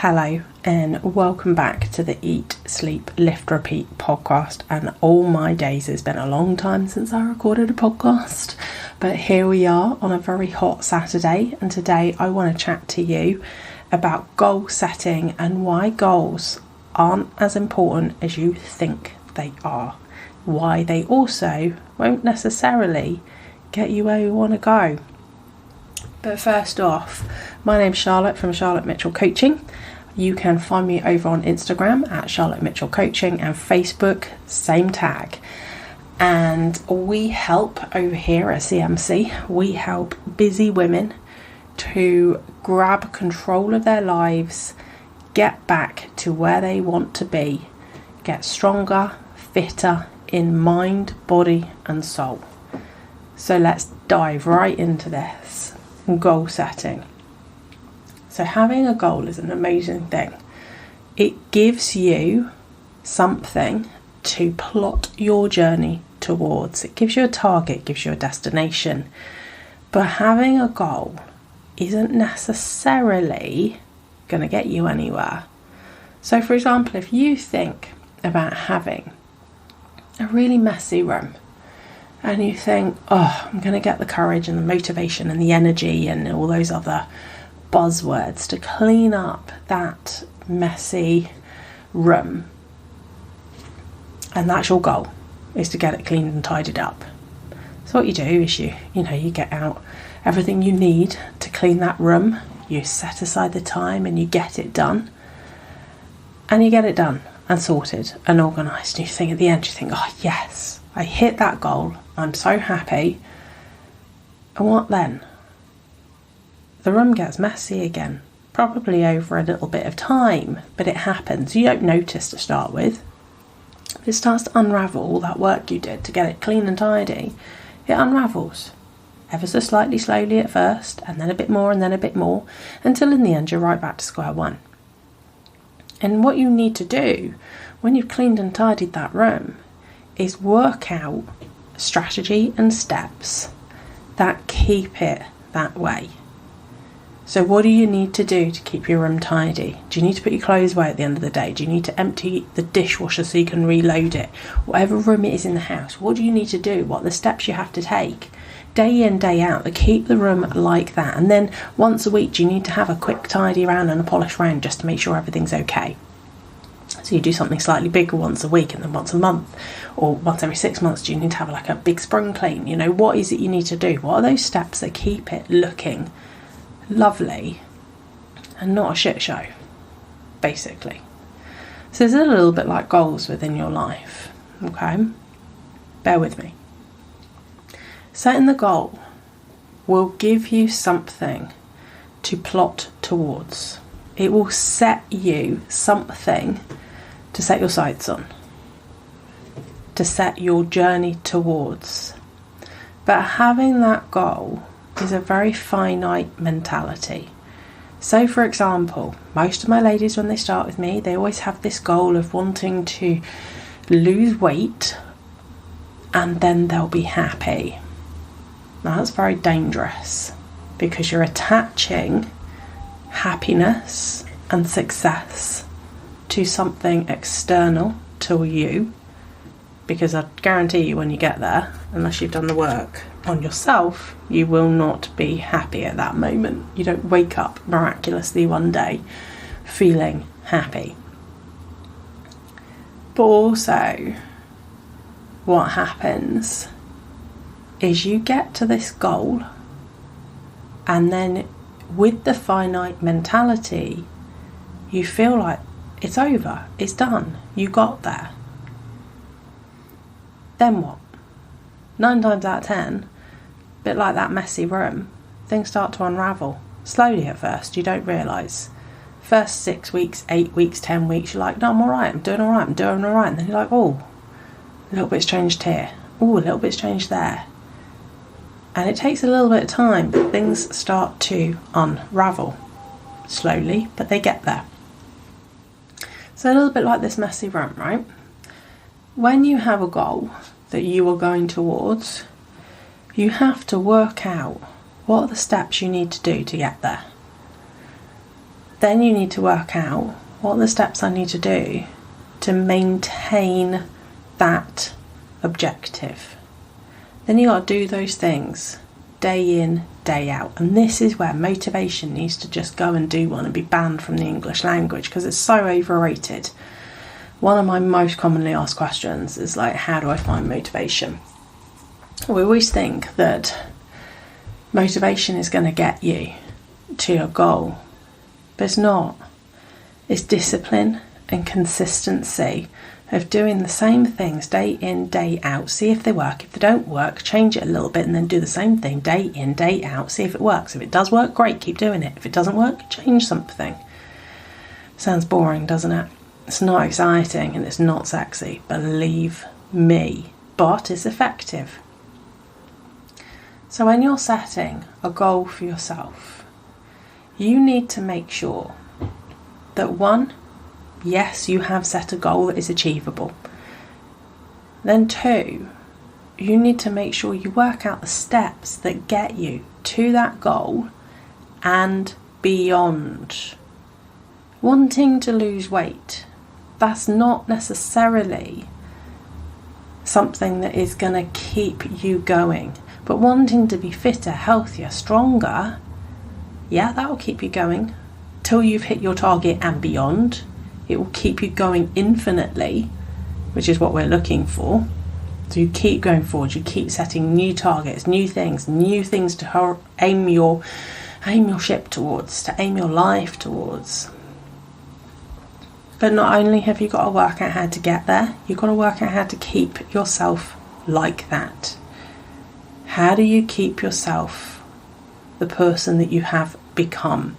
Hello and welcome back to the Eat, Sleep, Lift, Repeat podcast. And oh my days, it's been a long time since I recorded a podcast, but here we are on a very hot Saturday, and today I want to chat to you about goal setting and why goals aren't as important as you think they are. Why they also won't necessarily get you where you want to go. But first off, my name's Charlotte from Charlotte Mitchell Coaching. You can find me over on Instagram at Charlotte Mitchell Coaching and Facebook, same tag. And we help over here at CMC, we help busy women to grab control of their lives, get back to where they want to be, get stronger, fitter in mind, body and soul. So let's dive right into this. Goal setting. So having a goal is an amazing thing. It gives you something to plot your journey towards. It gives you a target, gives you a destination. But having a goal isn't necessarily going to get you anywhere. So for example, if you think about having a really messy room, and you think, oh, I'm going to get the courage and the motivation and the energy and all those other buzzwords to clean up that messy room. And that's your goal, is to get it cleaned and tidied up. So what you do is you get out everything you need to clean that room. You set aside the time and you get it done. And you get it done and sorted and organised. And you think at the end, you think, oh yes, I hit that goal. I'm so happy. And what then? The room gets messy again, probably over a little bit of time, but it happens. You don't notice to start with. But it starts to unravel all that work you did to get it clean and tidy. It unravels ever so slightly, slowly at first, and then a bit more and then a bit more, until in the end you're right back to square one. And what you need to do when you've cleaned and tidied that room is work out strategy and steps that keep it that way. So what do you need to do to keep your room tidy? Do you need to put your clothes away at the end of the day? Do you need to empty the dishwasher so you can reload it? Whatever room it is in the house, what do you need to do? What are the steps you have to take day in, day out to keep the room like that? And then once a week, do you need to have a quick tidy around and a polish round just to make sure everything's okay? So you do something slightly bigger once a week and then once a month, or once every 6 months. Do you need to have like a big spring clean? What is it you need to do? What are those steps that keep it looking lovely and not a shit show, basically? So it's a little bit like goals within your life, okay? Bear with me. Setting the goal will give you something to plot towards. It will set you something to set your sights on, to set your journey towards. But having that goal is a very finite mentality. So for example, most of my ladies, when they start with me, they always have this goal of wanting to lose weight and then they'll be happy. Now that's very dangerous, because you're attaching happiness and success to something external to you, because I guarantee you when you get there, unless you've done the work on yourself, you will not be happy at that moment. You don't wake up miraculously one day feeling happy. But also what happens is you get to this goal, and then with the finite mentality, you feel like it's over, it's done, you got there. Then what? 9 times out of 10, a bit like that messy room, things start to unravel. Slowly at first, you don't realise. First 6 weeks, 8 weeks, 10 weeks, you're like, no, I'm alright, I'm doing alright. And then you're like, oh, a little bit's changed here. Oh, a little bit's changed there. And it takes a little bit of time, but things start to unravel. Slowly, but they get there. So a little bit like this messy room, right? When you have a goal that you are going towards, you have to work out what are the steps you need to do to get there. Then you need to work out what are the steps I need to do to maintain that objective. Then you got to do those things day in, day out. And this is where motivation needs to just go and do one and be banned from the English language, because it's so overrated. One of my most commonly asked questions is like, how do I find motivation? We always think that motivation is going to get you to your goal, but it's not. It's discipline and consistency of doing the same things day in, day out. See if they work. If they don't work, change it a little bit and then do the same thing day in, day out. See if it works. If it does work, great, keep doing it. If it doesn't work, change something. Sounds boring, doesn't it? It's not exciting and it's not sexy, believe me, but it's effective. So when you're setting a goal for yourself, you need to make sure that one, yes, you have set a goal that is achievable. Then two, you need to make sure you work out the steps that get you to that goal and beyond. Wanting to lose weight, that's not necessarily something that is going to keep you going. But wanting to be fitter, healthier, stronger, yeah, that will keep you going till you've hit your target and beyond. It will keep you going infinitely, which is what we're looking for. So you keep going forward, you keep setting new targets, new things to aim your ship towards, to aim your life towards. But not only have you got to work out how to get there, you've got to work out how to keep yourself like that. How do you keep yourself the person that you have become?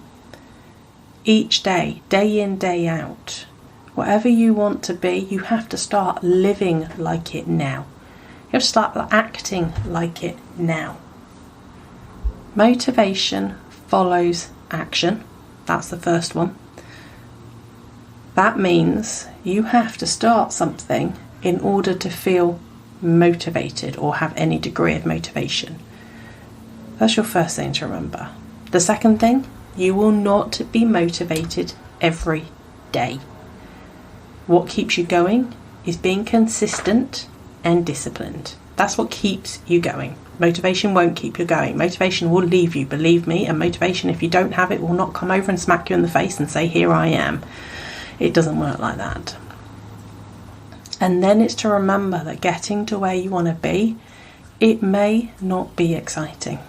Each day, day in, day out, whatever you want to be, you have to start living like it now. You have to start acting like it now. Motivation follows action. That's the first one. That means you have to start something in order to feel motivated or have any degree of motivation. That's your first thing to remember. The second thing, you will not be motivated every day. What keeps you going is being consistent and disciplined. That's what keeps you going. Motivation won't keep you going. Motivation will leave you, believe me, and motivation, if you don't have it, will not come over and smack you in the face and say, here I am. It doesn't work like that. And then it's to remember that getting to where you want to be, it may not be exciting.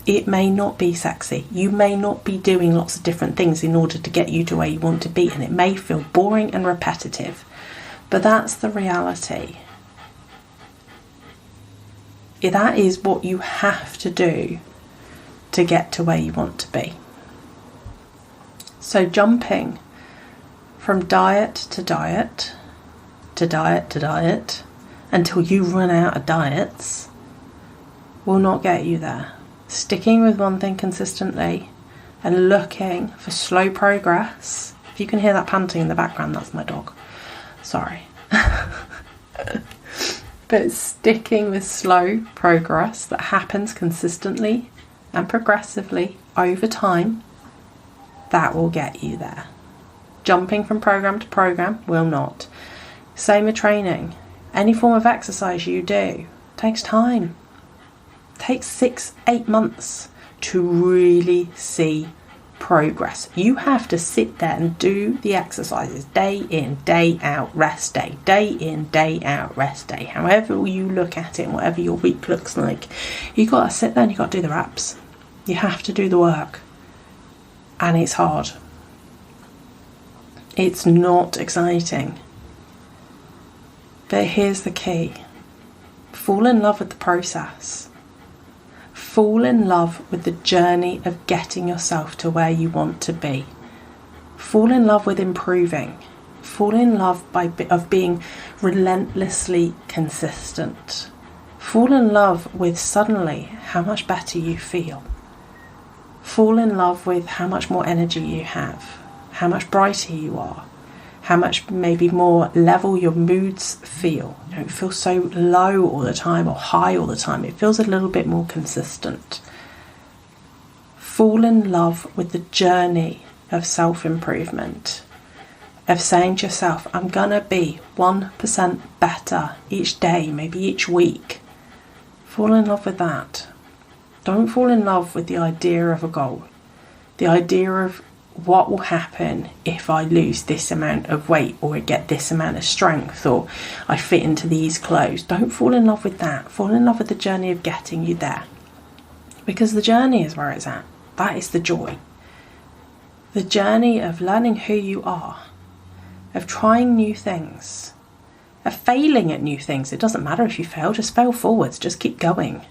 It may not be sexy. You may not be doing lots of different things in order to get you to where you want to be, and it may feel boring and repetitive. But that's the reality. That is what you have to do to get to where you want to be. So jumping from diet to diet, to diet to diet, until you run out of diets, will not get you there. Sticking with one thing consistently and looking for slow progress. If you can hear that panting in the background, that's my dog. Sorry. But sticking with slow progress that happens consistently and progressively over time, that will get you there. Jumping from program to program will not. Same with training. Any form of exercise you do takes time. It takes 6-8 months to really see progress. You have to sit there and do the exercises day in, day out, rest day. Day in, day out, rest day. However you look at it and whatever your week looks like, you got to sit there and you got to do the reps. You have to do the work. And it's hard. It's not exciting. But here's the key. Fall in love with the process. Fall in love with the journey of getting yourself to where you want to be. Fall in love with improving. Fall in love of being relentlessly consistent. Fall in love with suddenly how much better you feel. Fall in love with how much more energy you have, how much brighter you are, how much maybe more level your moods feel. You don't feel so low all the time or high all the time. It feels a little bit more consistent. Fall in love with the journey of self-improvement, of saying to yourself, I'm gonna be 1% better each day, maybe each week. Fall in love with that. Don't fall in love with the idea of a goal, the idea of what will happen if I lose this amount of weight, or I get this amount of strength, or I fit into these clothes. Don't fall in love with that. Fall in love with the journey of getting you there. Because the journey is where it's at. That is the joy. The journey of learning who you are, of trying new things, of failing at new things. It doesn't matter if you fail, just fail forwards, just keep going.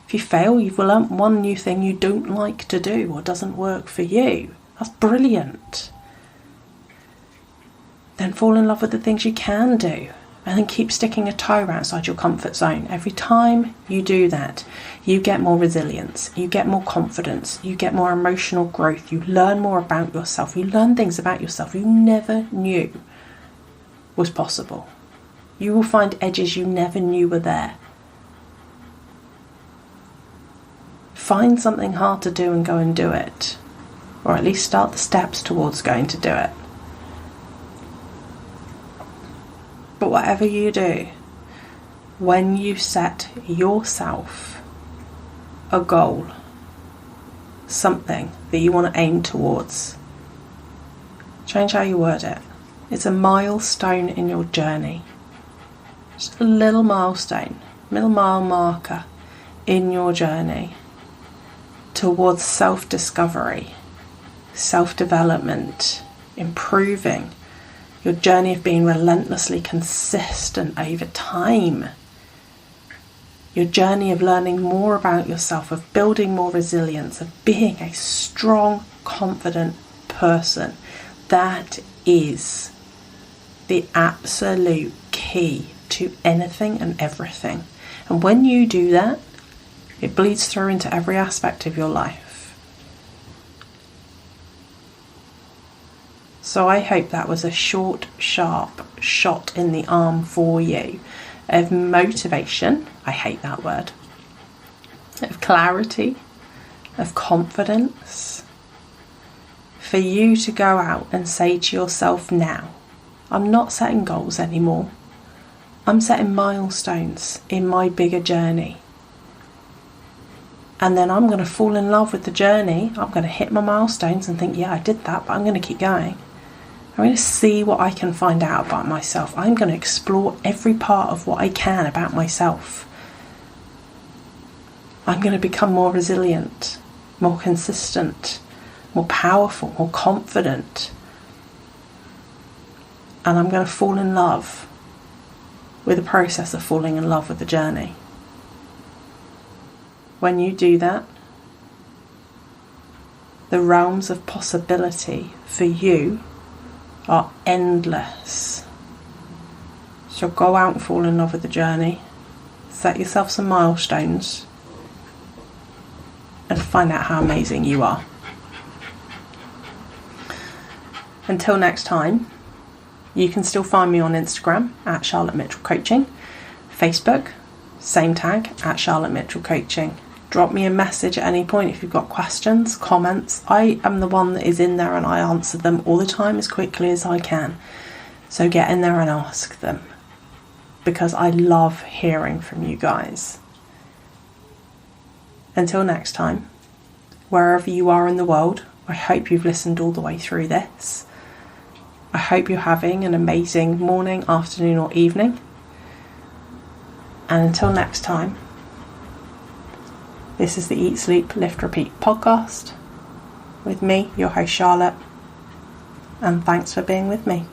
If you fail, you've learnt one new thing you don't like to do or doesn't work for you. That's brilliant. Then fall in love with the things you can do, and then keep sticking a toe outside your comfort zone. Every time you do that, you get more resilience, you get more confidence, you get more emotional growth, you learn more about yourself, you learn things about yourself you never knew was possible. You will find edges you never knew were there. Find something hard to do and go and do it. Or at least start the steps towards going to do it. But whatever you do, when you set yourself a goal, something that you want to aim towards, change how you word it. It's a milestone in your journey. Just a little milestone, little mile marker in your journey towards self-discovery, self-development, improving, your journey of being relentlessly consistent over time, your journey of learning more about yourself, of building more resilience, of being a strong, confident person. That is the absolute key to anything and everything. And when you do that, it bleeds through into every aspect of your life. So I hope that was a short, sharp shot in the arm for you of motivation. I hate that word. Of clarity, of confidence, for you to go out and say to yourself now, I'm not setting goals anymore. I'm setting milestones in my bigger journey. And then I'm going to fall in love with the journey. I'm going to hit my milestones and think, yeah, I did that, but I'm going to keep going. I'm going to see what I can find out about myself. I'm going to explore every part of what I can about myself. I'm going to become more resilient, more consistent, more powerful, more confident. And I'm going to fall in love with the process of falling in love with the journey. When you do that, the realms of possibility for you are endless. So go out and fall in love with the journey, set yourself some milestones, and find out how amazing you are. Until next time, you can still find me on Instagram at Charlotte Mitchell Coaching, Facebook, same tag at Charlotte Mitchell Coaching. Drop me a message at any point if you've got questions, comments. I am the one that is in there and I answer them all the time as quickly as I can. So get in there and ask them, because I love hearing from you guys. Until next time, wherever you are in the world, I hope you've listened all the way through this. I hope you're having an amazing morning, afternoon or evening. And until next time, this is the Eat, Sleep, Lift, Repeat podcast with me, your host Charlotte, and thanks for being with me.